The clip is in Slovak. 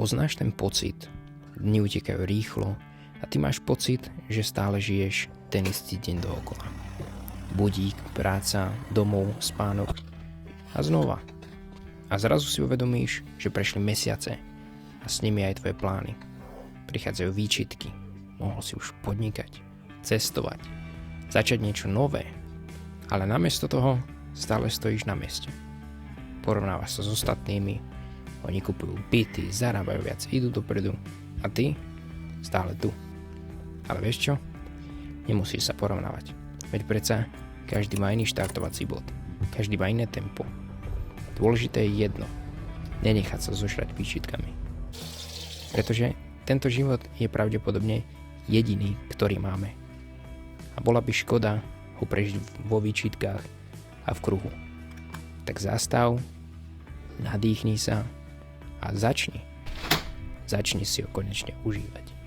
Poznáš ten pocit? Dni utekajú rýchlo a ty máš pocit, že stále žiješ ten istý deň dookola. Budík, práca, domov, spánok a znova. A zrazu si uvedomíš, že prešli mesiace a s nimi aj tvoje plány. Prichádzajú výčitky. Mohol si už podnikať, cestovať, začať niečo nové. Ale namiesto toho stále stojíš na mieste. Porovnávaš sa s ostatnými, oni kupujú byty, zarábajú viac, idú dopredu a ty stále tu. Ale vieš čo? Nemusíš sa porovnávať. Veď predsa každý má iný štartovací bod. Každý má iné tempo. Dôležité je jedno. Nenechať sa zožrať výčitkami. Pretože tento život je pravdepodobne jediný, ktorý máme. A bola by škoda ho prežiť vo výčitkách a v kruhu. Tak zastav, nadýchni sa a začni si ho konečne užívať.